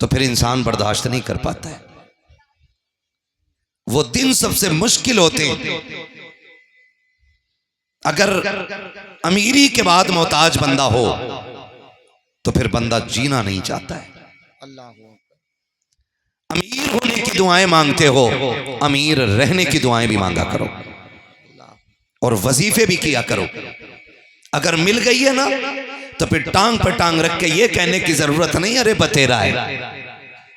तो फिर इंसान बर्दाश्त नहीं कर पाता है। वो दिन सबसे मुश्किल होते हैं। अगर अमीरी के बाद मोहताज बंदा हो तो फिर बंदा जीना नहीं चाहता है। अमीर होने की दुआएं मांगते हो, अमीर रहने की दुआएं भी मांगा करो और वजीफे भी किया करो। अगर मिल गई है ना तो फिर टांग पे टांग रख के ये कहने की जरूरत नहीं अरे बतेरा है,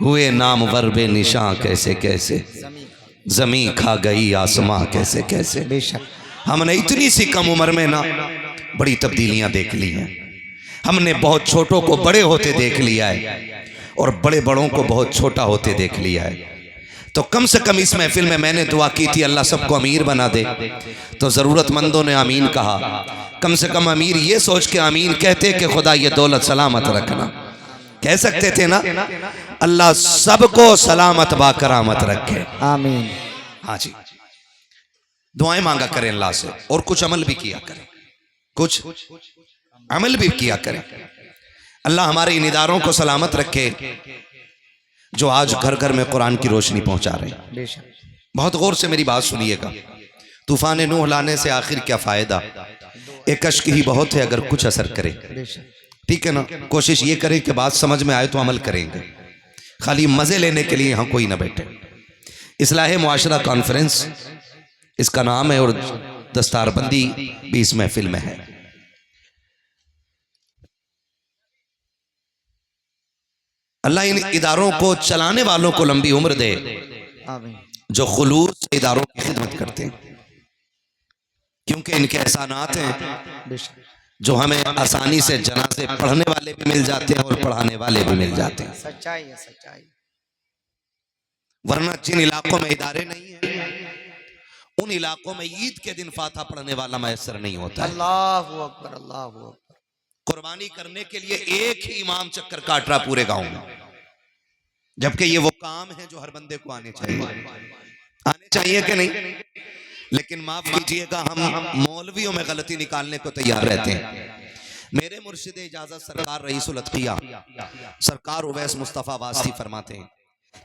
हुए नाम वर्बे निशां कैसे कैसे, जमी खा गई आसमां कैसे कैसे। बेशक हमने इतनी सी कम उम्र में ना बड़ी तब्दीलियां देख ली हैं। हमने बहुत छोटों को बड़े होते देख लिया है और बड़े बड़ों को बहुत छोटा होते देख लिया है। तो कम से कम इस महफिल में मैंने दुआ की थी अल्लाह सबको अमीर बना दे, तो ज़रूरतमंदों ने आमीन कहा। कम से कम अमीर ये सोच के आमीन कहते कि खुदा ये दौलत सलामत रखना, कह सकते थे ना अल्लाह सबको सलामत बाकरामत रखे, आमीन। हाँ जी। दुआएं मांगा करें अल्लाह से और कुछ अमल भी किया करें, कुछ अमल भी किया करें। अल्लाह हमारे इन इदारों को सलामत रखे जो आज घर घर में कुरान की रोशनी पहुंचा रहे हैं। बहुत गौर से मेरी बात सुनिएगा। तूफान नूह लाने से आखिर क्या फायदा, एक अश्क ही बहुत है अगर कुछ असर करे। ठीक है ना, कोशिश ये करें कि बात समझ में आए तो अमल करेंगे, खाली मजे लेने के लिए यहाँ कोई ना बैठे। इस्लाह मुआशरा कॉन्फ्रेंस इसका नाम है और दस्तारबंदी भी इस महफिल में है। अल्लाह इन इदारों को चलाने वालों को लंबी उम्र दे जो खुलूस से इदारों की खिदमत करते हैं, क्योंकि इनके एहसानात हैं जो हमें आसानी से जनाजे पढ़ने वाले भी मिल जाते हैं और पढ़ाने वाले भी मिल जाते हैं। सच्चाई है, सच्चाई। वरना जिन इलाकों में इदारे नहीं है उन इलाकों में ईद के दिन फाता पढ़ने वाला मैसर नहीं होता। अल्लाहु अकबर, अल्लाहु अकबर। कुर्बानी करने के लिए एक ही इमाम चक्कर काट रहा पूरे गांव में, जबकि ये वो काम है जो हर बंदे को आने चाहिए कि नहीं। लेकिन माफ कीजिएगा हम मौलवियों में गलती निकालने को तैयार रहते हैं। मेरे मुर्शिद इजाजत सरकार रईसुल अत्किया सरकार उवैस मुस्तफ़ा वासी फरमाते हैं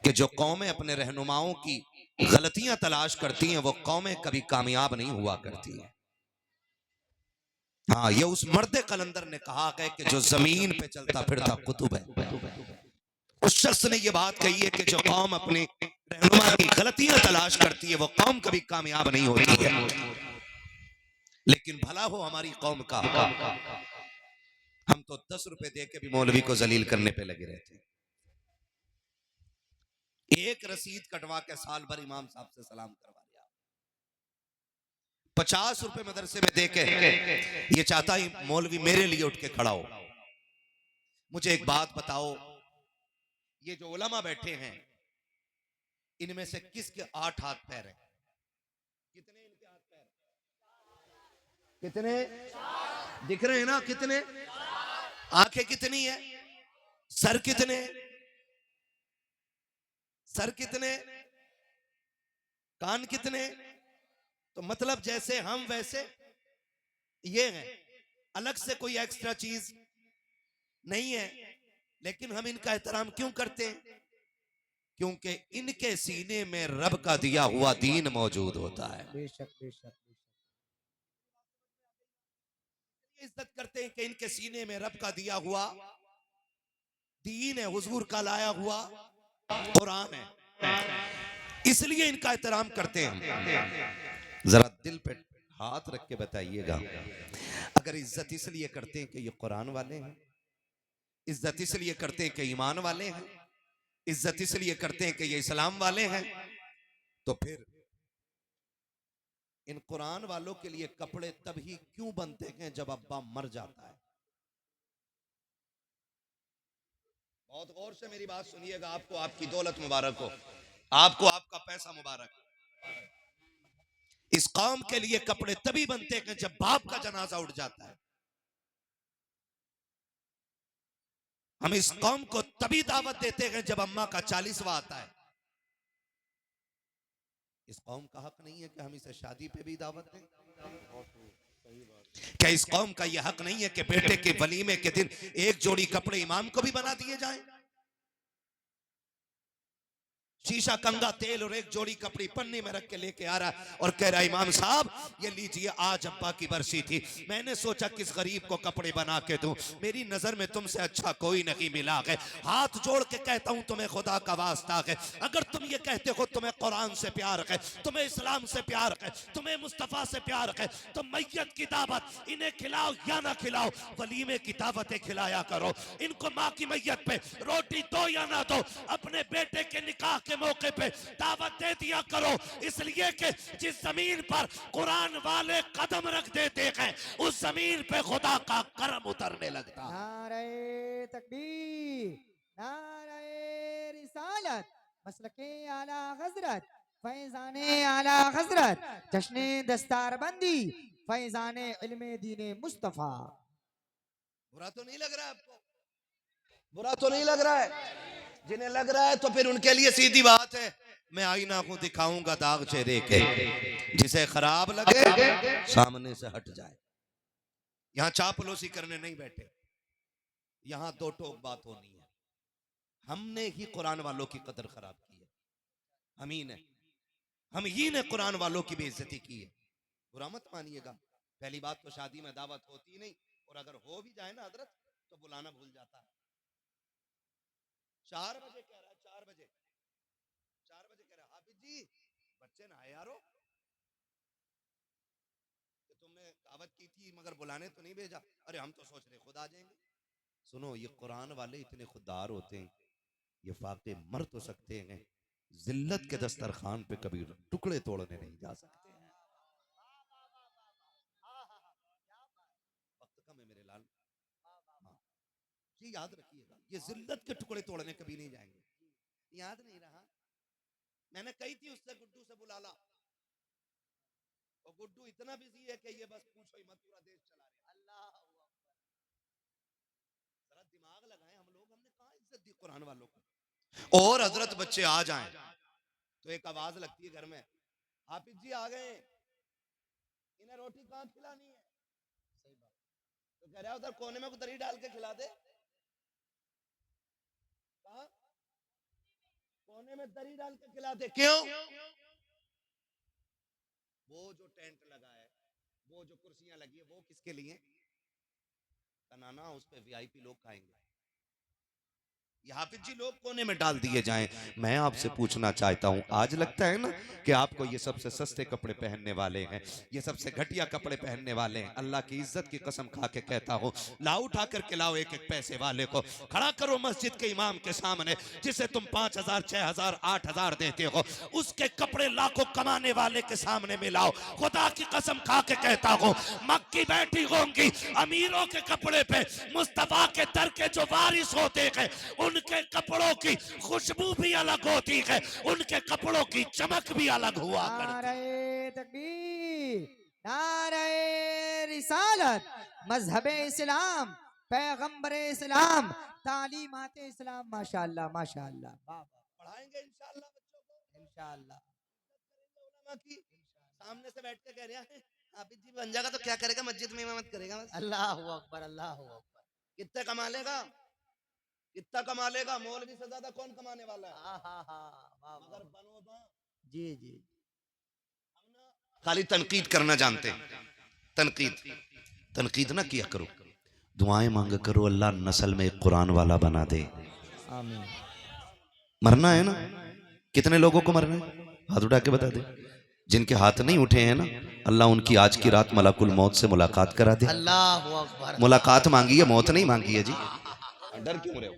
कि जो कौमें अपने रहनुमाओं की गलतियां तलाश करती हैं वो कौमें कभी कामयाब नहीं हुआ करती हैं। हाँ, ये उस मर्द कलंदर ने कहा है कि जो जमीन पे चलता फिरता कुतुब है। उस शख्स ने ये बात कही है कि जो कौम अपने रहनुमा की गलतियां तलाश करती है वो कौम कभी कामयाब नहीं होती है। लेकिन भला हो हमारी कौम का, हम तो 10 रुपए दे के भी मौलवी को जलील करने पे लगे रहते हैं। एक रसीद कटवा के साल भर इमाम साहब से सलाम करवा लिया, 50 रुपए मदरसे में दे के ये चाहता है मौलवी मेरे लिए उठ के खड़ा हो। मुझे एक बात बताओ, ये जो उलमा बैठे हैं इनमें से किसके 8 हाथ पैर हैं? कितने इनके हाथ पैर? कितने दिख रहे हैं ना? कितने? आंखें कितनी है? सर कितने? सर कितने? कान कितने? तो मतलब जैसे हम वैसे ये हैं, अलग से कोई एक्स्ट्रा चीज नहीं है। लेकिन हम इनका एहतराम क्यों करते हैं? क्योंकि इनके सीने में रब का दिया हुआ दीन मौजूद होता है। बेशक, बेशक। इज्जत करते हैं कि इनके सीने में रब का दिया हुआ दीन है, हुजूर का लाया हुआ कुरान है, इसलिए इनका एहतराम करते हैं। जरा दिल पे हाथ रख के बताइएगा, अगर इज्जत इसलिए करते हैं कि ये कुरान वाले हैं, इज्जत इसलिए करते हैं कि ईमान वाले हैं, इज्जत इसलिए करते हैं कि ये इस्लाम वाले हैं, तो फिर इन कुरान वालों के लिए कपड़े तभी क्यों बनते हैं जब अब्बा मर जाता है? बहुत गौर से मेरी बात सुनिएगा। आपको आपकी दौलत मुबारक हो, आपको आपका पैसा मुबारक हो। इस कौम के लिए कपड़े तभी बनते हैं जब बाप का जनाजा उठ जाता है। हम इस कौम को तभी दावत देते हैं जब अम्मा का 40वां आता है। इस कौम का हक नहीं है कि हम इसे शादी पे भी दावत दें? क्या इस कौम का यह हक नहीं है कि बेटे के वलीमे के दिन एक जोड़ी कपड़े इमाम को भी बना दिए जाएं? शीशा कंगा तेल और एक जोड़ी कपड़ी पन्नी में रख के लेके आ रहा है और कह रहा है इमाम साहब ये लीजिए, आज अब्बा की बरसी थी, मैंने सोचा किस गरीब को कपड़े बना के दूं, मेरी नजर में तुमसे अच्छा कोई नहीं मिला है, हाथ जोड़ के कहता हूं तुम्हें खुदा का वास्ता है, अगर तुम ये कहते हो तुम्हें कुरान से प्यार है, तुम्हें इस्लाम से प्यार है, तुम्हें मुस्तफा से प्यार है, तो मैयत की दावत इन्हें खिलाओ या ना खिलाओ, वलीमे की दावतें खिलाया करो, इनको माँ की मैयत पे रोटी दो या ना दो, अपने बेटे के निकाह के मौके पे दावत दे दिया करो, इसलिए कि जिस जमीन पर कुरान वाले कदम रख देते हैं उस जमीन पे खुदा का करम उतरने लगता है। नारे तकबीर, नारे रिसालत, मसलके आला हजरत, फैजाने आला हजरत, जश्ने दस्तारबंदी, फैजाने इल्मे दीने मुस्तफा। बुरा तो नहीं लग रहा है आपको? बुरा तो नहीं लग रहा है? जिन्हें लग रहा है तो फिर उनके लिए सीधी बात है, मैं आईना को दिखाऊंगा दाग चेहरे के, जिसे खराब लगे सामने से हट जाए। यहां चापलूसी करने नहीं बैठे, यहां दो टोक बात होनी है। हमने ही कुरान वालों की कदर खराब की है, हम ही ने कुरान वालों की बेइज्जती की है। बुरा मत मानिएगा, पहली बात तो शादी में दावत होती नहीं, और अगर हो भी जाए ना हजरत तो बुलाना भूल जाता है। 4 बजे कह रहा है, 4 बजे कह रहा है, हाफिज जी बच्चे ना आए यारो, कि तुमने दावत की थी मगर बुलाने तो नहीं भेजा। अरे हम तो सोच रहे खुद आ जाएंगे। सुनो, ये कुरान वाले इतने खुददार होते हैं, ये फाके मर तो सकते हैं, जिल्लत के दस्तरखान पे कभी टुकड़े तोड़ने नहीं जा सकते हैं। वक्त कम है मेरे लाल, हाँ ये याद रखिएगा, ये जिल्लत के टुकड़े तोड़ने कभी नहीं जाएंगे। याद नहीं रहा, मैंने कही थी उससे गुड्डू से बुला ला, और गुड्डू इतना बिजी है कि ये बस पूछो ही मत, पूरा देश चला रहे। अल्लाह जरा दिमाग लगाएं हम लोग, हमने कहाँ इज्जत दी कुरान वालों को। और हजरत बच्चे आ जाएं तो एक आवाज लगती है घर में, हाफिज जी आ गए, इन्हें रोटी कहाँ खिलानी है? सही बात, तो कह रहा है उधर कोने में दही डाल के खिला दे। कहाँ? कोने में दही डाल के खिला दे। क्यों? वो जो टेंट लगा है, वो जो कुर्सियां लगी है, वो किसके लिए? नाना उस पे वीआईपी लोग खाएंगे, ये हाफिज जी लोग कोने में डाल दिए जाएं। मैं आपसे पूछना चाहता हूं, आज लगता है ना कि आपको ये सबसे सस्ते कपड़े पहनने वाले हैं, ये सबसे घटिया कपड़े पहनने वाले हैं। अल्लाह की इज्जत की कसम खा के कहता हूं, लाओ उठा करके लाओ एक एक पैसे वाले को, खड़ा करो मस्जिद के इमाम के सामने, जिसे तुम 5,000 6,000 8,000 देते हो, उसके कपड़े लाखों कमाने वाले के सामने मिलाओ। खुदा की कसम खा के कहता हूं, मक्की बैठी होंगी अमीरों के कपड़े पे, मुस्तफा के दर के जो वारिस होते हैं उनके कपड़ों की खुशबू भी अलग होती है, उनके कपड़ों की चमक भी अलग हुआ करती। नारे तकबीर, नारे रिसालत, मजहबे इस्लाम, पैगंबरे इस्लाम, तालीमाते इस्लाम, माशाअल्लाह माशाअल्लाह। पढ़ाएंगे इंशाअल्लाह बच्चों को, इंशाअल्लाह। उलमा की सामने से बैठ के कह रहे हैं हाफिज जी बन जाएगा तो क्या करेगा, मस्जिद में इमामत करेगा बस। अल्लाहु अकबर, अल्लाहु अकबर। कितने कमा लेगा, कितना कमा लेगा, मौलवी से ज्यादा कौन कमाने वाला है? मगर बनोबा जी जी, हम ना खाली तनकीद करना जानते हैं, तनकीद ना किया करो, दुआएं मांगा करो, अल्लाह नस्ल में एक कुरान वाला बना दे। आमीन। मरना है ना, कितने लोगों को मरना है? हाथ उठा के बता दे। जिनके हाथ नहीं उठे हैं ना, अल्लाह उनकी आज की रात मलाकुल मौत से मुलाकात करा दे। अल्लाहु अकबर। मुलाकात मांगी है, मौत नहीं मांगी है जी। डर क्यों रहे हो?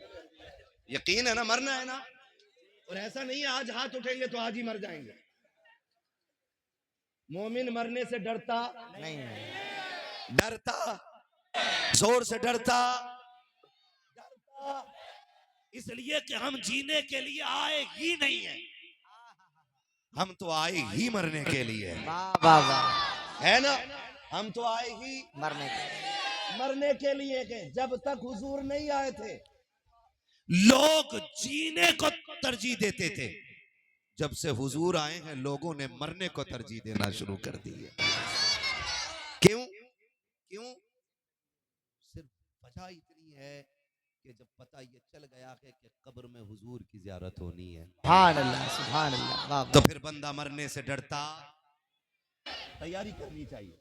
यकीन है ना, मरना है ना, और ऐसा नहीं है आज हाथ उठेंगे तो आज ही मर जाएंगे। मोमिन मरने से डरता नहीं, डरता जोर से डरता इसलिए कि हम जीने के लिए आए ही नहीं है, हम तो आए ही मरने के लिए। वाह वाह वाह, है ना, हम तो आए ही मरने के लिए के। जब तक हुजूर नहीं आए थे लोग जीने को तरजीह देते थे, जब से हुजूर आए हैं लोगों ने मरने को तरजीह देना शुरू कर दी है। क्यों? सिर्फ वजह इतनी है कि जब पता ये चल गया है कि कब्र में हुजूर की जियारत होनी है, सुभान अल्लाह, सुभान अल्लाह, वाह तो फिर बंदा मरने से डरता, तैयारी करनी चाहिए,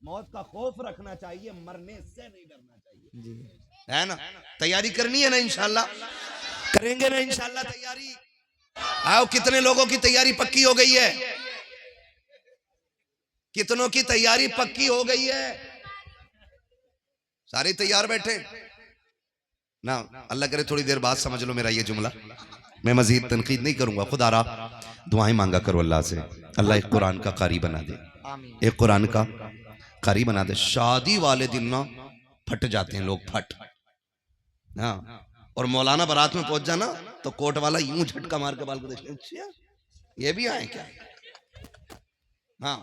मौत का खौफ रखना चाहिए, मरने से नहीं डरना चाहिए, जी। है ना? तैयारी करनी है ना, इंशाल्लाह करेंगे ना, इंशाल्लाह तैयारी। आओ, कितने लोगों की तैयारी पक्की हो गई है? कितनों की तैयारी पक्की हो गई है? सारे तैयार बैठे ना? अल्लाह करे थोड़ी देर बाद समझ लो मेरा ये जुमला, मैं मजीद तनकीद नहीं करूंगा। खुदा रहा दुआएं मांगा करो अल्लाह से, अल्लाह एक कुरान का कारी बना दे, आमीन। एक कुरान का कारी बना दे। शादी वाले दिन ना फट जाते हैं लोग, फट, हाँ। और मौलाना बारात में पहुंच जाना तो कोट वाला यूं झटका मार के बाल को देखते, अच्छा ये भी आए क्या? हाँ,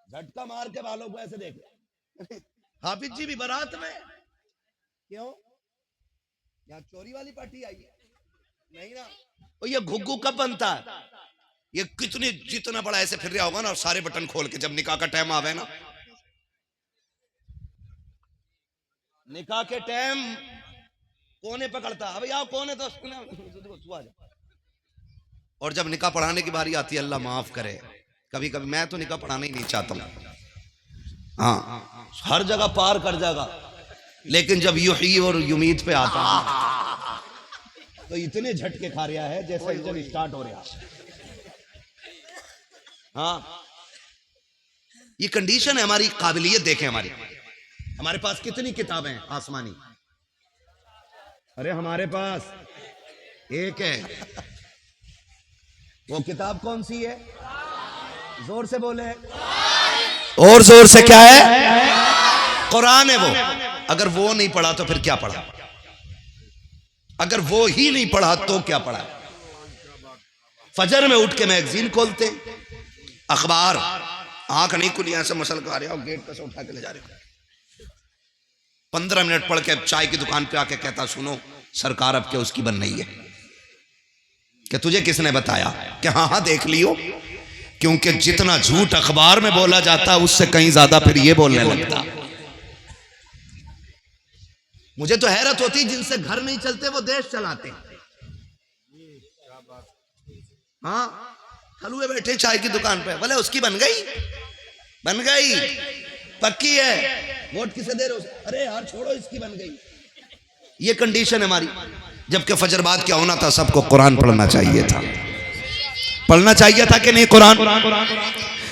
झटका मार के बालों को ऐसे देख। हाफिज जी भी बारात में, क्यों? यहाँ चोरी वाली पार्टी आई है? नहीं ना। और ये घुग्गू कब बनता है? ये कितनी जितना बड़ा ऐसे फिर रहा होगा ना, और सारे बटन खोल के, जब निकाह का टाइम आवे ना, निकाह के टाइम कोने पकड़ता, अबे आओ कोने तो तू आ जा। और जब निकाह पढ़ाने की बारी आती है, अल्लाह माफ करे, कभी कभी मैं तो निकाह पढ़ाना ही नहीं चाहता हूं, हाँ, हर जगह पार कर जाएगा, लेकिन जब युही और युमीद पे आता है तो इतने झटके खा रहा है जैसे इंजन स्टार्ट हो रहा है। हाँ, ये कंडीशन है हमारी। काबिलियत देखें हमारी, हमारे पास कितनी किताबें हैं आसमानी? अरे हमारे पास एक है। वो किताब कौन सी है? जोर से बोले, और जोर से, क्या है? कुरान है वो। अगर वो नहीं पढ़ा तो फिर क्या पढ़ा? अगर वो ही नहीं पढ़ा तो क्या पढ़ा? फजर में उठ के मैगजीन खोलते, अखबार, आंख नहीं खुली, ऐसे मसल कर आ रहे हो, गेट पे से उठा के ले जा रहे हो, 15 मिनट पढ़ के चाय की दुकान पे आके कहता, सुनो सरकार अब क्या उसकी बन रही है? क्या तुझे किसने बताया? कि हाँ हाँ देख लियो, क्योंकि जितना झूठ अखबार में बोला जाता उससे कहीं ज्यादा फिर ये बोलने लगता। मुझे तो हैरत होती, जिनसे घर नहीं चलते वो देश चलाते। हाँ, हलुए बैठे चाय की दुकान पे, बोले उसकी बन गई, बन गई, पक्की है, वोट किसे दे रहे हो? अरे यार छोड़ो, इसकी बन गई। ये कंडीशन है हमारी। जबकि फजर बाद क्या होना था? सबको कुरान पढ़ना चाहिए था, पढ़ना चाहिए था कि नहीं? कुरान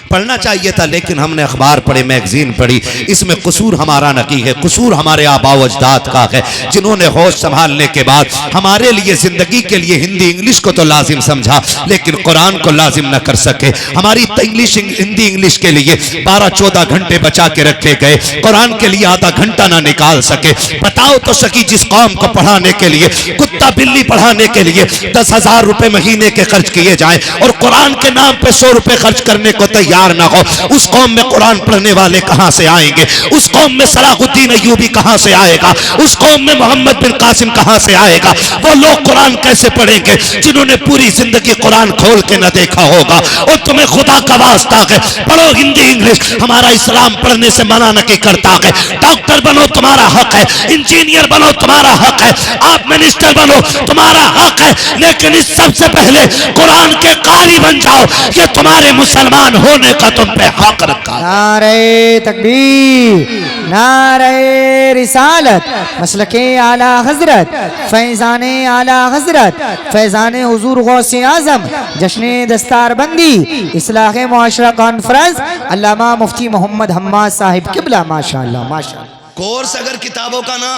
पढ़ना चाहिए था, लेकिन हमने अखबार पढ़े, मैगजीन पढ़ी। इसमें कसूर हमारा नहीं है, कसूर हमारे आबा व अजदाद का है, जिन्होंने होश संभालने के बाद हमारे लिए जिंदगी के लिए हिंदी इंग्लिश को तो लाजिम समझा, लेकिन कुरान को लाजिम न कर सके। हमारी हिंदी इंग्लिश के लिए 12-14 घंटे बचा के रखे गए, कुरान के लिए आधा घंटा ना निकाल सके। बताओ तो सकी, जिस कौम को पढ़ाने के लिए, कुत्ता बिल्ली पढ़ाने के लिए 10,000 रुपए महीने के खर्च किए जाए और कुरान के नाम पे 100 रुपए खर्च करने को तैयार ना हो, उस कौम में कुरान पढ़ने वाले कहां से आएंगे? उस कौम में सलाहुद्दीन अय्यूबी कहां से आएगा? उस कौम में मोहम्मद बिन कासिम कहां से आएगा? वो लोग कुरान कैसे पढ़ेंगे जिन्होंने पूरी जिंदगी कुरान खोल के न देखा होगा? और तुम्हें खुदा का वास्ता है, पढ़ो हिंदी इंग्लिश। हमारा इस्लाम पढ़ने से मना नहीं करता है। डॉक्टर बनो तुम्हारा हक है, इंजीनियर बनो तुम्हारा हक है, आप मिनिस्टर बनो तुम्हारा हक है, लेकिन इस सबसे पहले कुरान के कारी बन जाओ। ये तुम्हारे मुसलमान होने का तुम पे हक रखा। नारे तकबीर, नारे रिसालत, मसलके आला हजरत, फैजाने आला हजरत, फैजाने हुजूर गौसे आजम, जश्न दस्तारबंदी, इस्लाह मुआशरा कॉन्फ्रेंस, अल्लामा मुफ्ती मोहम्मद हम्माद साहिब किबला। माशाअल्लाह, माशाअल्लाह। कोर्स अगर किताबों का ना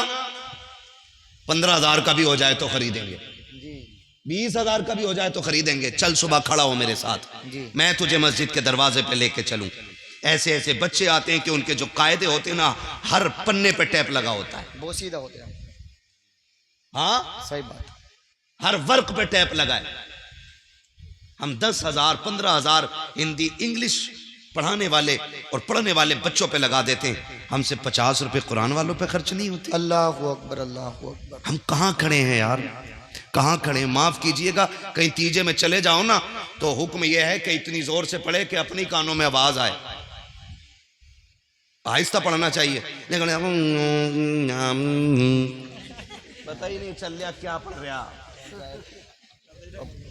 15,000 का भी हो जाए तो खरीदेंगे, 20,000 का भी हो जाए तो खरीदेंगे। चल सुबह खड़ा हो मेरे साथ, मैं तुझे मस्जिद के दरवाजे पे लेके चलूं। ऐसे ऐसे बच्चे आते हैं कि उनके जो कायदे होते हैं ना, हर पन्ने पे टैप लगा होता है, बोसीदा होते हैं। हाँ सही बात। हर वर्क पे टैप लगा है। हम 10,000 15,000 हिंदी इंग्लिश पढ़ाने वाले और पढ़ने वाले बच्चों पे लगा देते हैं, हमसे 50 रुपए कुरान वालों पे खर्च नहीं होते। अल्लाहु अकबर, अल्लाहु अकबर। हम कहाँ खड़े हैं यार, कहाँ खड़े? माफ कीजिएगा, कहीं तीजे में चले जाओ ना तो हुक्म यह है कि इतनी जोर से पढ़े कि अपनी कानों में आवाज आए। आहिस्ता पढ़ना चाहिए, लेकिन पता ही नहीं चल रहा क्या पढ़ रहा,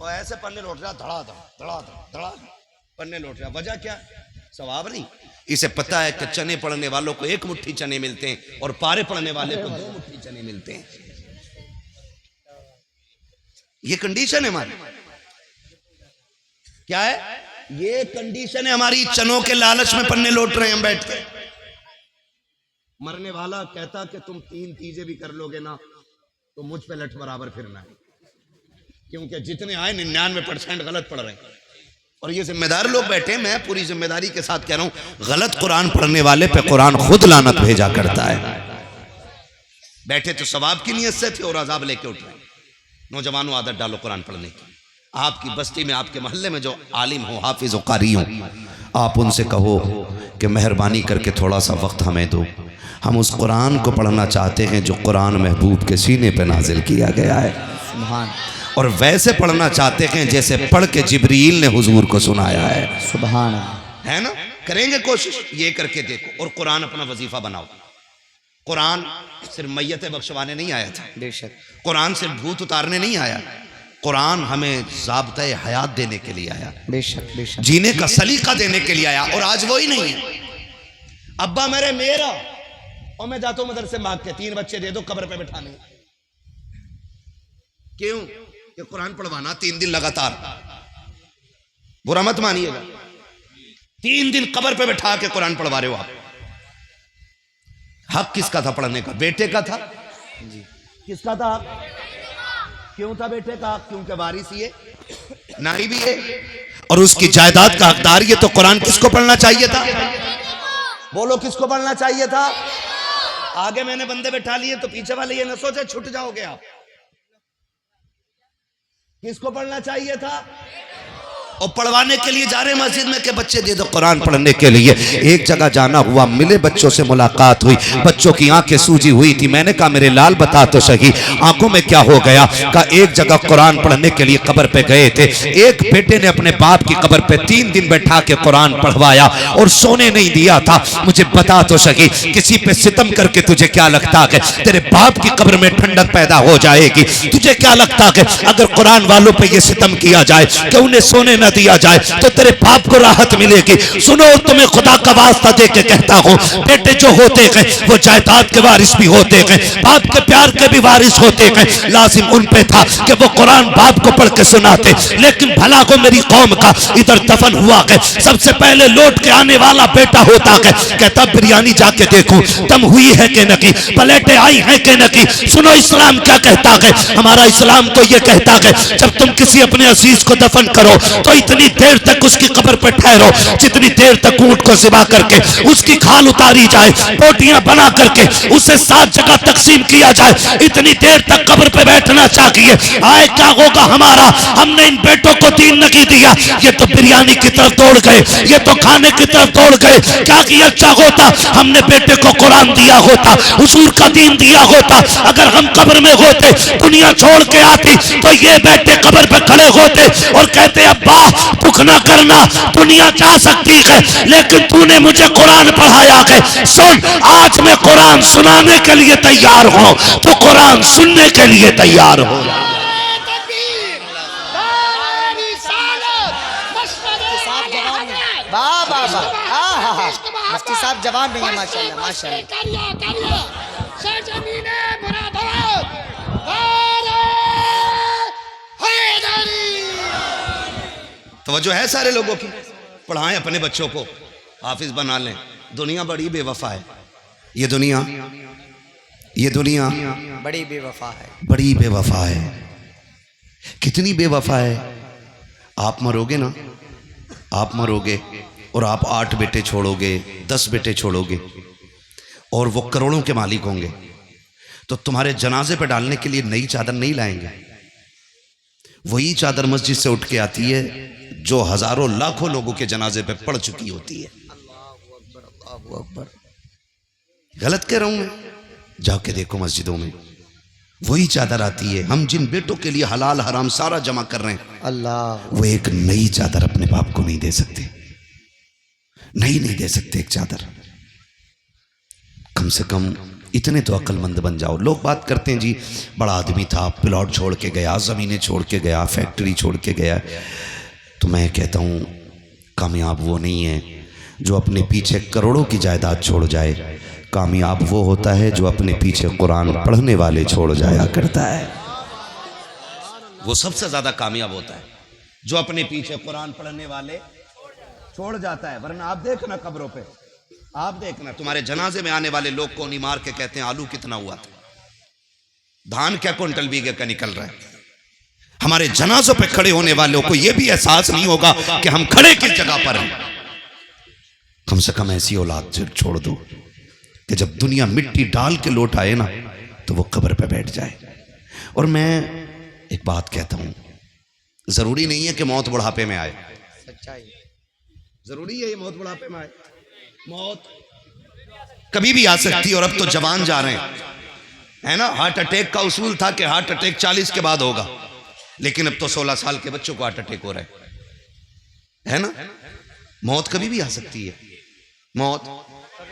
और ऐसे पन्ने लौट रहा, धड़ा धड़ा धड़ा धड़ा पन्ने लौट रहा। वजह क्या? सवाब नहीं। इसे पता है कि चने पढ़ने वालों को 1 मुट्ठी चने मिलते हैं और पारे पढ़ने वाले को 2 मुट्ठी चने मिलते हैं। ये कंडीशन है हमारी। क्या है? ये कंडीशन है हमारी। चनों के लालच में पन्ने लौट रहे हैं हम बैठ के। मरने वाला कहता कि तुम 3 तीजे भी कर लोगे ना तो मुझ पे लठ बराबर फिरना है, क्योंकि जितने आए 99% गलत पढ़ रहे हैं। और ये जिम्मेदार लोग बैठे, मैं पूरी जिम्मेदारी के साथ कह रहा हूं, गलत कुरान पढ़ने वाले पे कुरान खुद लानत भेजा करता है। बैठे तो सवाब की नियत से थे और अजाब लेके उठ रहे। नौजवानों, आदत डालो कुरान पढ़ने की। आपकी बस्ती में, आपके मोहल्ले में जो आलिम हो, हाफिज हो, कारी हो, आप उनसे कहो कि मेहरबानी करके थोड़ा सा वक्त हमें दो, हम उस कुरान को पढ़ना चाहते हैं जो कुरान महबूब के सीने पे नाजिल किया गया है। सुभान। और वैसे पढ़ना चाहते हैं जैसे पढ़ के जिब्रील ने हुजूर को सुनाया है। सुभान। है ना? करेंगे कोशिश, ये करके देखो। और कुरान अपना वजीफा बनाओ। कुरान सिर्फ मैयत बख्शवाने नहीं आया था, बेशक। कुरान सिर्फ भूत उतारने नहीं आया, कुरान हमें ज़ाब्ता हयात देने के लिए आया, बेशक बेशक, जीने का सलीका देने के लिए आया। और आज वही नहीं है। अब्बा मेरा और मैं जाता हूं मदरसे मांग के 3 बच्चे दे दो कब्र पे बैठाने। क्यों? ये कुरान पढ़वाना 3 दिन लगातार, बुरा मत मानिएगा, 3 दिन कब्र पे बैठा के कुरान पढ़वा रहे हो आप। हक किसका था पढ़ने का? बेटे का था जी। किसका था? क्यों था बेटे का? क्योंकि वारिस ये नारी भी है और उसकी जायदाद का हकदार ये। तो कुरान किसको पढ़ना चाहिए था? बोलो, किसको पढ़ना चाहिए था? आगे मैंने बंदे बैठा लिए तो पीछे वाले ये न सोचे छूट जाओगे आप। किसको पढ़ना चाहिए था? और पढ़वाने के लिए जा रहे मस्जिद में कि बच्चे दे दो कुरान पढ़ने के लिए। एक जगह जाना हुआ, मिले बच्चों से मुलाकात हुई, बच्चों की आंखें सूजी हुई थी। मैंने कहा मेरे लाल बता तो सही आंखों में क्या हो गया? कहा एक जगह कुरान पढ़ने के लिए कब्र पे गए थे, एक बेटे ने अपने बाप की कब्र पे 3 दिन बैठा के कुरान पढ़वाया और सोने नहीं दिया था। मुझे बता तो सही, किसी पे सितम करके तुझे क्या लगता है तेरे बाप की कब्र में ठंडक पैदा हो जाएगी? तुझे क्या लगता है अगर कुरान वालों पे ये सितम किया जाए कि उन्हें सोने न दिया जाए तो तेरे बाप को राहत मिलेगी? सुनो, तुम्हें खुदा का वास्ता दे के कहता हूं, बेटे जो होते हैं वो जायदाद के वारिस भी होते हैं, बाप के प्यार के भी वारिस होते हैं। लाजिम उन पे था कि वो कुरान बाप को पढ़ के सुनाते। लेकिन भला को मेरी कौम का इधर दफन हुआ है, सबसे पहले लौट के आने वाला बेटा होता है। कहता बिरयानी जाके देखो दम हुई है कि नहीं, प्लेटें आई हैं कि नहीं। सुनो, इस्लाम क्या कहता है? हमारा इस्लाम तो ये कहता है जब तुम किसी अपने अजीज को दफन करो तो इतनी देर तक उसकी कब्र पर ठहरो जितनी देर तक ऊंट को ज़िबा करके उसकी खाल उतारी जाए, बोटियां बना करके उसे 7 जगह तकसीम किया जाए, इतनी देर तक कब्र पे बैठना चाहिए। आए क्या होगा हमारा? हमने इन बेटों को दीन नहीं दिया, ये तो बिरयानी की तरफ दौड़ गए, ये तो खाने की तरफ दौड़ गए। क्या किया अच्छा होता हमने बेटे को कुरान दिया होता, हुजूर का दीन दिया होता। अगर हम कब्र में होते, दुनिया छोड़ के आती, तो ये बेटे कब्र पे खड़े होते और कहते अब्बा दुख ना करना, दुनिया जा सकती है लेकिन तूने मुझे कुरान पढ़ाया है। सुन, आज मैं कुरान सुनाने के लिए तैयार हूं, तो कुरान सुनने के लिए तैयार हो। मुफ्ती साहब जवाब नहीं है, माशाल्लाह माशाल्लाह। तवज्जो है सारे लोगों की? पढ़ाएं अपने बच्चों को, हाफिज बना लें। दुनिया बड़ी बेवफा है। ये दुनिया बड़ी बेवफा है, बड़ी बेवफा है। कितनी बेवफा है? आप मरोगे ना, आप मरोगे और आप 8 बेटे छोड़ोगे, 10 बेटे छोड़ोगे और वो करोड़ों के मालिक होंगे, तो तुम्हारे जनाजे पे डालने के लिए नई चादर नहीं लाएंगे। वही चादर मस्जिद से उठ के आती है जो हजारों लाखों लोगों के जनाजे पे पड़ चुकी होती है। अल्लाहू अकबर। गलत कह रहा हूं मैं? जाके देखो मस्जिदों में वही चादर आती है। हम जिन बेटों के लिए हलाल हराम सारा जमा कर रहे हैं, अल्लाह, वो एक नई चादर अपने बाप को नहीं दे सकते, नहीं दे सकते एक चादर। कम से कम इतने तो अक्लमंद बन जाओ। लोग बात करते हैं जी बड़ा आदमी था, प्लॉट छोड़ के गया, ज़मीनें छोड़ के गया, फैक्ट्री छोड़ के गया। तो मैं कहता हूँ कामयाब वो नहीं है जो अपने पीछे करोड़ों की जायदाद छोड़ जाए, कामयाब वो होता है जो अपने पीछे कुरान पढ़ने वाले छोड़ जाया करता है। वो सबसे ज़्यादा कामयाब होता है जो अपने पीछे कुरान पढ़ने वाले छोड़ जाता है। वरना आप देखना कब्रों पे, आप देखना तुम्हारे जनाजे में आने वाले लोग को नहीं मार के कहते हैं आलू कितना हुआ था, धान क्या क्विंटल बीघे का निकल रहा है। हमारे जनाजों पे खड़े होने वालों को यह भी एहसास नहीं होगा कि हम खड़े किस जगह पर हैं। कम से कम ऐसी औलाद छोड़ दो कि जब दुनिया मिट्टी डाल के लौट आए ना तो वो कब्र पे बैठ जाए। और मैं एक बात कहता हूं, जरूरी नहीं है कि मौत बुढ़ापे में आए, सच्चाई जरूरी है ये मौत बुढ़ापे में आए। मौत कभी भी आ सकती है। और अब तो जवान जा रहे हैं, है ना। हार्ट अटैक का उसूल था कि हार्ट अटैक 40 के बाद होगा, लेकिन अब तो 16 साल के बच्चों को हार्ट अटैक हो रहा है ना। मौत कभी भी आ सकती है, मौत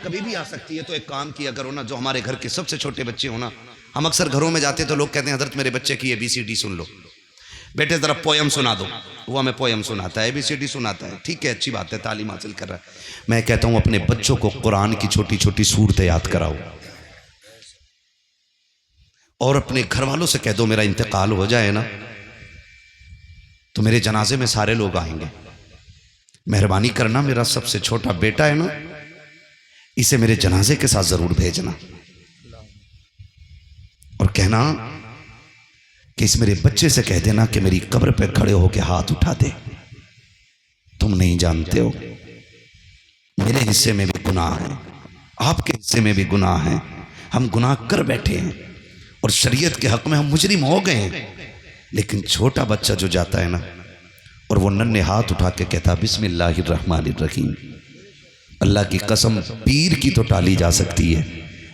कभी भी आ सकती है। तो एक काम किया करो ना, जो हमारे घर के सबसे छोटे बच्चे हो ना, हम अक्सर घरों में जाते तो लोग कहते हैं हजरत मेरे बच्चे की ABCD सुन लो, बेटे जरा पोयम सुना दो। वो हमें पोयम सुनाता है, ABCD सुनाता है, ठीक है, अच्छी बात है, तालीम हासिल कर रहा है। मैं कहता हूं अपने बच्चों को कुरान की छोटी छोटी सूरतें याद कराओ और अपने घर वालों से कह दो मेरा इंतकाल हो जाए ना तो मेरे जनाजे में सारे लोग आएंगे, मेहरबानी करना मेरा सबसे छोटा बेटा है ना, इसे मेरे जनाजे के साथ जरूर भेजना। और कहना कि इस मेरे बच्चे से कह देना कि मेरी कब्र पे खड़े होकर हाथ उठा दे। तुम नहीं जानते हो मेरे हिस्से में भी गुनाह है, आपके हिस्से में भी गुनाह है, हम गुनाह कर बैठे हैं और शरीयत के हक में हम मुजरिम हो गए हैं। लेकिन छोटा बच्चा जो जाता है ना और वो नन्हे हाथ उठा के कहता बिस्मिल्लाहिर्रहमानिर्रहीम, अल्लाह की कसम पीर की तो टाली जा सकती है,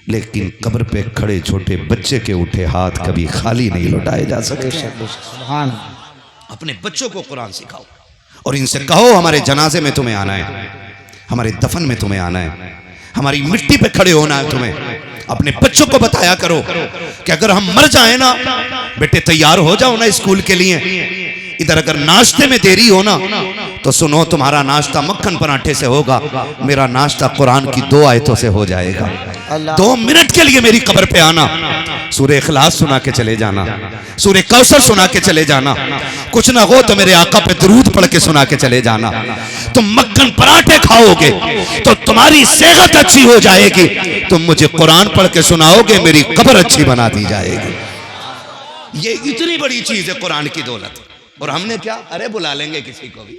लेकिन कब्र पे खड़े छोटे बच्चे के उठे हाथ कभी खाली नहीं लौटाए जा सकते। सुभान। अपने बच्चों को कुरान सिखाओ और इनसे कहो हमारे जनाजे में तुम्हें आना है, हमारे दफन में तुम्हें आना है, हमारी मिट्टी पे खड़े होना है तुम्हें। अपने बच्चों को बताया करो कि अगर हम मर जाए ना बेटे तैयार हो जाओ ना स्कूल के लिए। इधर अगर नाश्ते में देरी हो ना तो सुनो तुम्हारा नाश्ता मक्खन पराठे से होगा, मेरा नाश्ता कुरान की 2 आयतों से हो जाएगा। 2 मिनट के लिए मेरी कब्र पे आना, सूरह इखलास सुना के चले जाना, सूरह कौसर सुना के चले जाना, कुछ ना हो तो मेरे आका पे दरूद पढ़ के सुना के चले जाना। तुम मक्खन पराठे खाओगे तो तुम्हारी सेहत अच्छी हो जाएगी, तुम मुझे कुरान पढ़ के सुनाओगे मेरी कब्र अच्छी बना दी जाएगी। ये इतनी बड़ी चीज है कुरान की दौलत। और हमने क्या, अरे बुला लेंगे किसी को भी,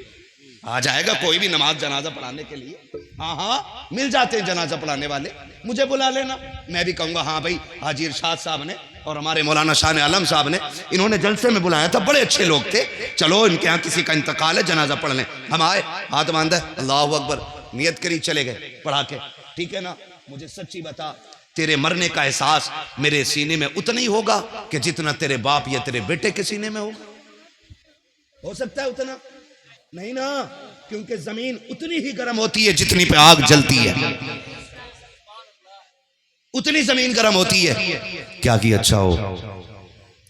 आ जाएगा कोई भी नमाज जनाजा पढ़ाने के लिए। हाँ मिल जाते हैं जनाजा पढ़ाने वाले, मुझे बुला लेना, मैं भी कहूँगा हाँ भाई हाजी इरशाद साहब ने और हमारे मौलाना शाह आलम साहब ने इन्होंने जलसे में बुलाया था, बड़े अच्छे लोग थे, चलो इनके यहाँ किसी का इंतकाल है जनाजा पढ़ लें। हम आए, हाथ बांधा, अल्लाह अकबर, नियत करी, चले गए पढ़ा के। ठीक है ना, मुझे सच्ची बता तेरे मरने का एहसास मेरे सीने में उतना ही होगा कि जितना तेरे बाप या तेरे बेटे के सीने में होगा? हो सकता है उतना नहीं ना, क्योंकि जमीन उतनी ही गर्म होती है जितनी पे आग जलती है, उतनी जमीन गर्म होती है। क्या की अच्छा हो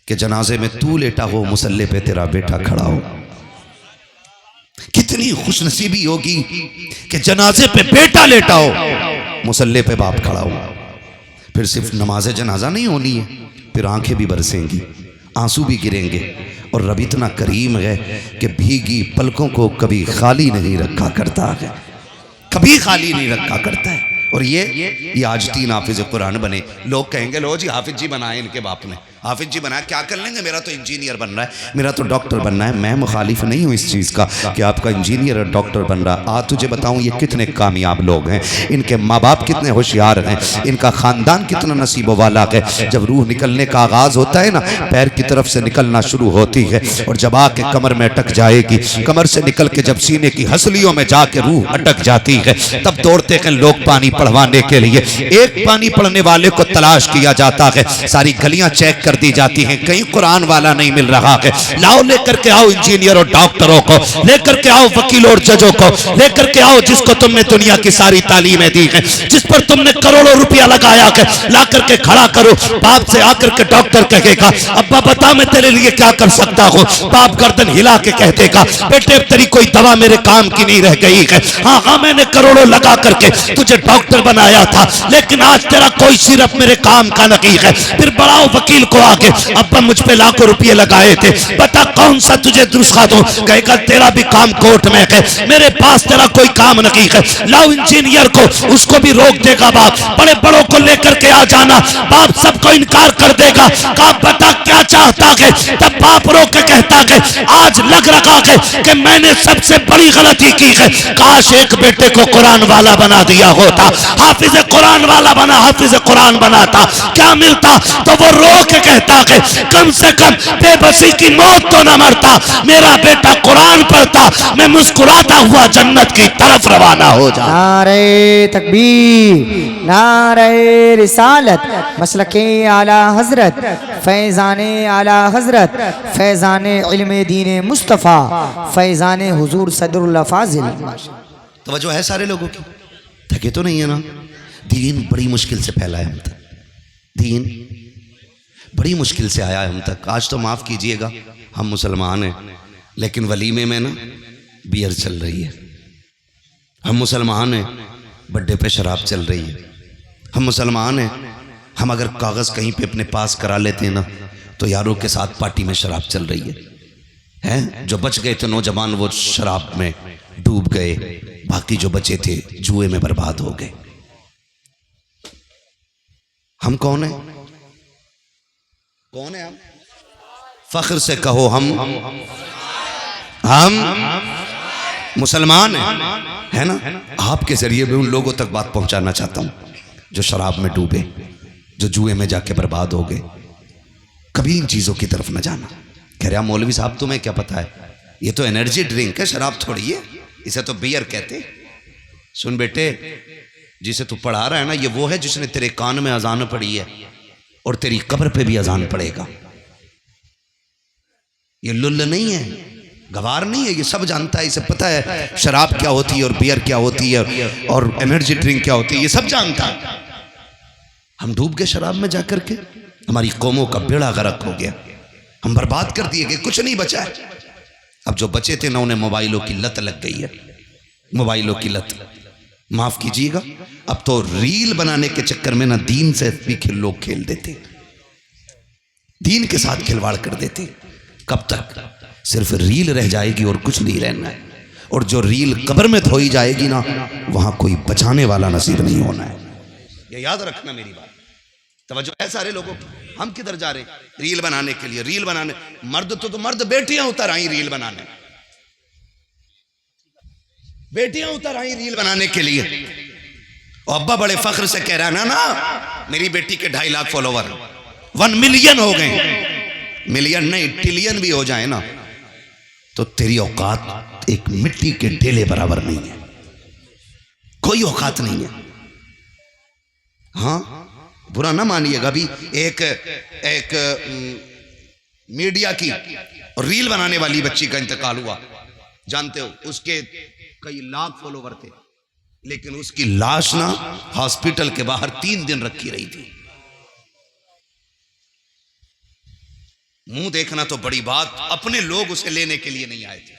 कि जनाजे में तू लेटा हो, मुसल्ले पे तेरा बेटा खड़ा हो। कितनी खुशनसीबी होगी कि जनाजे पे बेटा लेटा हो, मुसल्ले पे बाप खड़ा हो। फिर सिर्फ नमाज जनाजा नहीं होनी है, फिर आंखें भी बरसेंगी, आंसू भी गिरेंगे। और रब इतना करीम है कि भीगी पलकों को कभी खाली नहीं रखा करता है, कभी खाली नहीं रखा करता है। और ये आज 3 हाफिज कुरान बने। लोग कहेंगे लो जी हाफिज जी बनाए इनके बाप ने, हाफिज जी बनाया, क्या कर लेंगे, मेरा तो इंजीनियर बनना है, मेरा तो डॉक्टर बनना है। मैं मुखालिफ नहीं हूँ इस चीज़ का कि आपका इंजीनियर और डॉक्टर बन रहा। आज तुझे बताऊँ ये कितने कामयाब लोग हैं, इनके माँ बाप कितने होशियार हैं, इनका ख़ानदान कितना नसीबों वाला है। जब रूह निकलने का आगाज़ होता है ना, पैर की तरफ से निकलना शुरू होती है और जब आके कमर में अटक जाएगी, कमर से निकल के जब सीने की हंसलियों में जाके रूह अटक जाती है, तब दौड़ते हैं लोग पानी पढ़वाने के लिए। एक पानी पढ़ने वाले को तलाश किया जाता है, सारी गलियां चेक कर दी जाती हैं, कहीं कुरान वाला नहीं मिल रहा है। लाओ लेकर के आओ इंजीनियर और डॉक्टरों को, लेकर के आओ वकीलों और जजों को, लेकर के आओ जिसको तुमने दुनिया की सारी तालीमें दी हैं, जिस पर तुमने करोड़ों रुपया लगाया है, ला करके खड़ा करो। बाप से आकर के डॉक्टर कहेगा अब्बा बता मैं तेरे लिए क्या कर सकता हूँ। बाप गर्दन हिला के कह देगा बेटे तेरी कोई दवा मेरे काम की नहीं रह गई है। हाँ हाँ मैंने करोड़ों लगा करके तुझे डॉक्टर बनाया था, लेकिन आज तेरा कोई सिर्फ मेरे काम का नहीं है। फिर बढ़ाओ वकील को आगे, अब्बा मुझ पे लाखों रुपये लगाए थे, बता कौन सा तुझे नुस्खा दूं। कहेगा तेरा भी काम कोर्ट में है, मेरे पास तेरा कोई काम नहीं है। लाओ इंजीनियर को, उसको भी रोक देगा बाप। बड़े बड़ों को लेकर के आ जाना, बाप सबको इनकार कर देगा। कहा बता क्या चाहता है। तब बाप रो के कहता है आज लग रहा है कि मैंने सबसे बड़ी गलती की है। काश एक बेटे को कुरान वाला बना दिया होता, हाफिज कुरान वाला बना, हाफिज कुरान बनाता, क्या मिलता। तो वो रो के कहता है कम से कम बेबसी की मौत तो न मरता, मेरा बेटा कुरान पढ़ता, मैं मुस्कुराता हुआ जन्नत की तरफ रवाना हो जा। नारे तकबीर, नारे रिसालत, मसलके आला हजरत, फैजाने आला हजरत, फैजाने इल्मे दीन मुस्तफ़ा, फैजाने हुजूर सदरुल्लाह फाजिल। तवज्जो है सारे लोगों की, थके तो नहीं है ना। दीन बड़ी मुश्किल से फैला है हम तक, दीन बड़ी मुश्किल से आया है हम तक। आज तो माफ़ कीजिएगा हम मुसलमान हैं, लेकिन वलीमे में ना बियर चल रही है। हम मुसलमान हैं, बर्थडे पे शराब चल रही है। हम मुसलमान हैं, हम अगर कागज़ कहीं पे अपने पास करा लेते हैं ना तो यारों के साथ पार्टी में शराब चल रही है। हैं जो बच गए थे नौजवान वो शराब में डूब गए, बाकी जो बचे थे जुए में बर्बाद हो गए। हम कौन है? कौन है हम? फख्र से कहो हम मुसलमान हैं, है ना। आपके जरिए मैं उन लोगों तक बात पहुंचाना चाहता हूं जो शराब में डूबे, जो जुए में जाके बर्बाद हो गए। कभी इन चीजों की तरफ न जाना। कह रहा मौलवी साहब तुम्हें क्या पता है, ये तो एनर्जी ड्रिंक है, शराब थोड़ी है, इसे तो बियर कहते। सुन बेटे, जिसे तू पढ़ा रहा है ना, ये वो है जिसने तेरे कान में अजान पड़ी है और तेरी कब्र पे भी अजान पड़ेगा। ये लुल्ल नहीं है, गवार नहीं है, ये सब जानता है, इसे पता है शराब क्या होती है और बियर क्या होती है और एनर्जी ड्रिंक क्या होती है, ये सब जानता है। हम डूब गए शराब में जाकर के, हमारी कौमों का बेड़ा गर्क हो गया, हम बर्बाद कर दिए गए, कुछ नहीं बचा है। अब जो बचे थे ना उन्हें मोबाइलों की लत लग गई है, मोबाइलों की लत। माफ कीजिएगा, अब तो रील बनाने के चक्कर में ना दीन से भी लोग खेल देते, दीन के साथ खिलवाड़ कर देते। कब तक? सिर्फ रील रह जाएगी और कुछ नहीं रहना है। और जो रील कब्र में धोई जाएगी ना, वहां कोई बचाने वाला नसीब नहीं होना है। ये याद रखना मेरी बात। तवज्जो है सारे लोगों की। हम किधर जा रहे? रील बनाने के लिए। रील बनाने मर्द तो मर्द बेटियां उतर आई रील बनाने, बेटियां उतर आई रील बनाने के लिए। और अब्बा बड़े फख्र से कह रहा ना मेरी बेटी के 2.5 लाख फॉलोवर 1 मिलियन हो गए। मिलियन नहीं, ट्रिलियन भी हो जाए ना तो तेरी औकात एक मिट्टी के ढेले बराबर नहीं है, कोई औकात नहीं है। हाँ बुरा ना मानिएगा। अभी एक मीडिया की और रील बनाने वाली बच्ची का इंतकाल हुआ, जानते हो, उसके कई लाख फॉलोवर थे, लेकिन उसकी लाश ना हॉस्पिटल के बाहर 3 दिन रखी रही थी। मुंह देखना तो बड़ी बात, अपने लोग उसे लेने के लिए नहीं आए थे।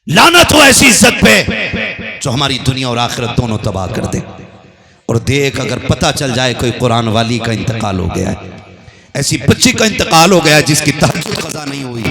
लानत हो ऐसी इज्जत पे जो हमारी दुनिया और आखिरत दोनों तबाह कर दे। और देख, अगर पता चल जाए कोई कुरान वाली का इंतकाल हो गया है, ऐसी बच्ची का इंतकाल हो गया जिसकी तहज्जुद कज़ा नहीं हुई,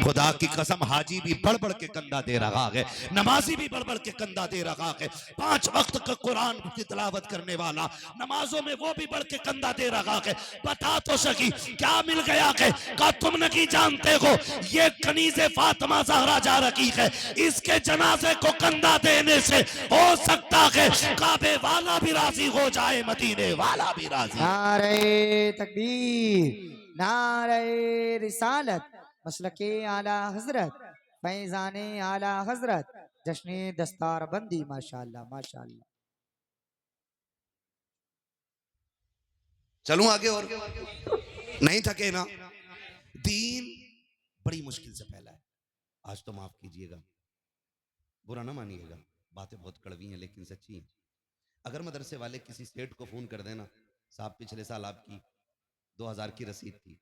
खुदा की कसम हाजी भी बढ़ बढ़ के कंधा दे रहा है, नमाजी भी बढ़ बढ़ के कंधा दे रहा है, 5 वक्त का कुरान की तिलावत करने वाला नमाजों में वो भी बढ़ के कंधा दे रहा है। बता तो सकी क्या मिल गया है? का तुम नहीं जानते हो ये कनीज़े फातिमा ज़हरा जा रही है, इसके जनाजे को कंधा देने से हो सकता है काबे वाला भी राजी हो जाए, मदीने वाला भी राजी। नारे तकबीर, नारे रिसालत, मसलके आला हजरत, फैजाने आला हजरत, जश्न दस्तार बंदी। माशाअल्लाह माशाअल्लाह। चलूं आगे और नहीं थके ना। दीन बड़ी मुश्किल से फैला है। आज तो माफ कीजिएगा, बुरा ना मानिएगा, बातें बहुत कड़वी हैं लेकिन सच्ची हैं। अगर मदरसे वाले किसी सेठ को फोन कर देना, साहब पिछले साल आपकी 2000 की रसीद थी,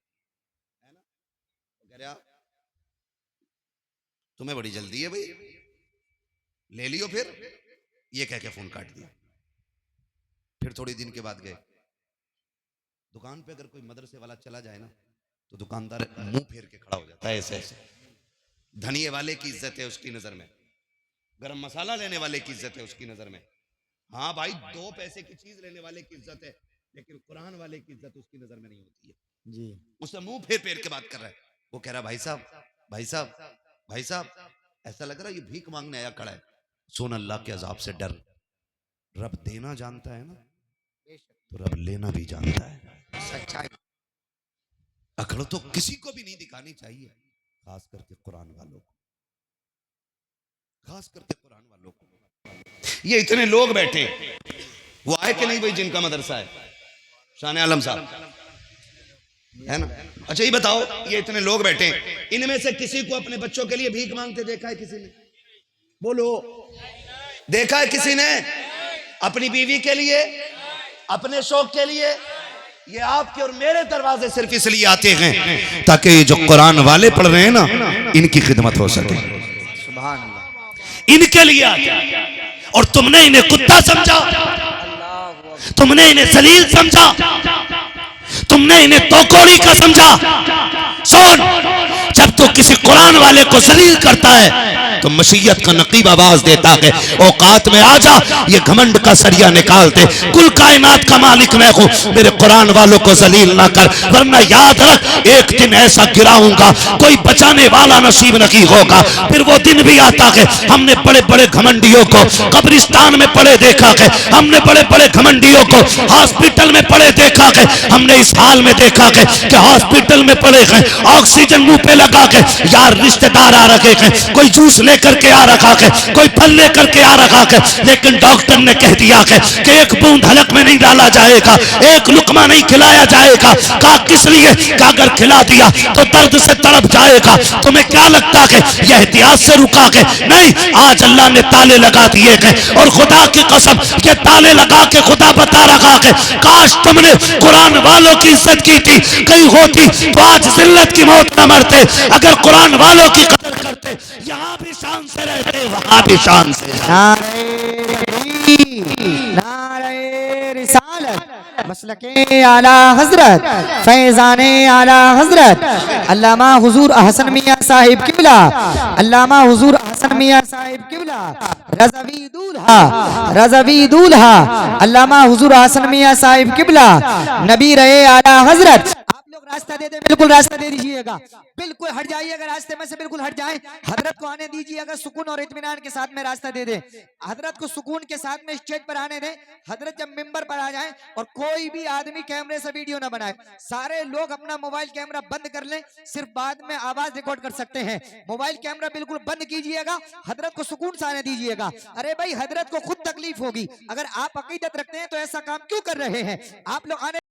है ना, तो कह रहे आप तुम्हें बड़ी जल्दी है भाई, ले लियो, फिर ये कह के फोन काट दिया। फिर थोड़ी दिन के बाद गए दुकान पे, अगर कोई मदरसे वाला चला जाए ना तो दुकानदार मुंह फेर के खड़ा हो जाता है ऐसे ऐसे। धनिये वाले की इज्जत है उसकी नजर में, गरम मसाला लेने वाले की इज्जत है उसकी नजर में। हाँ भाई, 2 पैसे की चीज लेने वाले की इज्जत है, लेकिन कुरान वाले की इज्जत उसकी नजर में नहीं होती है जी। उससे मुंह फेर फेर के बात कर रहा है। वो कह रहा भाई साहब, भाई साहब, भाई साहब, ऐसा लग रहा है ये भीख मांगने आया खड़ा है। सुन, अल्लाह के अजाब से डर। रब देना जानता है ना, तो रब लेना भी जानता है। सच्चाई। अकड़ तो किसी को भी नहीं दिखानी चाहिए, खास करके कुरान वालों को, खास करके कुरान वालों को। ये इतने लोग बैठे, वो आए कि नहीं भाई जिनका मदरसा है, शान आलम साहब, है ना? अच्छा ये बताओ, ये इतने लोग बैठे, इनमें से किसी को अपने बच्चों के लिए भीख मांगते देखा है किसी ने? बोलो, देखा है किसी ने? अपनी बीवी के लिए, अपने शौक के लिए? ये आपके और मेरे दरवाजे सिर्फ इसलिए आते हैं ताकि ये जो कुरान वाले पढ़ रहे हैं ना, इनकी खिदमत हो सके। सुभान अल्लाह। इनके लिए आते हैं। और तुमने इन्हें कुत्ता समझा, तुमने इन्हें जलील समझा, तुमने इन्हें तोकोड़ी का समझा। सुन, जब तू किसी कुरान वाले को जलील करता है तो मशीयत का नकीब आवाज देता है, औकात में आ जा, ये घमंड का सरिया निकाल दे, कुल कायनात का मालिक मैं हूं, मेरे कुरान वालों को जलील ना कर, वरना याद रख एक दिन ऐसा गिराऊंगा कोई बचाने वाला नसीब नहीं होगा। फिर वो दिन भी आता है, हमने बड़े बड़े घमंडियों को कब्रिस्तान में पड़े देखा है, हमने बड़े बड़े घमंडियों को हॉस्पिटल में पड़े देखा है, हमने इस हाल में देखा है कि हॉस्पिटल में पड़े हैं, ऑक्सीजन मुंह पे लगा के, यार रिश्तेदार आ रखे हैं, कोई जूस लेकर के आ रखा है, कोई फल लेकर के आ रखा है, लेकिन डॉक्टर ने कह दिया है कि एक बूंद हलक में नहीं डाला जाएगा, एक लुकमा नहीं खिलाया जाएगा। कहा किस लिए? कि अगर खिला दिया तो दर्द से तड़प जाएगा। तुम्हें क्या लगता है यह एहतियात से रुका है? नहीं, आज अल्लाह ने ताले लगा दिए हैं, और खुदा की कसम ये ताले लगा के खुदा बता रहा है, काश तुमने कुरान वालों की इज्जत की थी, कहीं होती तो आज जिल्लत की मौत न मरते। अगर कुरान वालों की कदर करते, यहाँ भी शान से रहते, वहां भी शान से। नारे रिसालत, मसलके आला हजरत, फैजाने आला हजरत अल्लामा हुजूर अहसन मियां साहिब किबला, अल्लामा हुजूर अहसन मियां साहिब किबला, रज़वी दूल्हा अल्लामा हुजूर अहसन मियां साहिब किबला, नबी रहे आला हजरत। रास्ता दे दे, बिल्कुल रास्ता दे दीजिएगा, बिल्कुल हट जाइएगा रास्ते में से, बिल्कुल हट जाए, हजरत को आने दीजिएगा, सुकून और इत्मीनान के साथ में रास्ता दे दे, हजरत को सुकून के साथ में स्टेज पर आने दें। हजरत जब मिंबर पर आ जाएं, और कोई भी आदमी कैमरे से वीडियो ना बनाए, सारे लोग अपना मोबाइल कैमरा बंद कर लें, सिर्फ बाद में आवाज रिकॉर्ड कर सकते हैं। मोबाइल कैमरा बिल्कुल बंद कीजिएगा, हजरत को सुकून से आने दीजिएगा। अरे भाई, हजरत को खुद तकलीफ होगी, अगर आप अकीदत रखते हैं तो ऐसा काम क्यों कर रहे हैं? आप लोग आने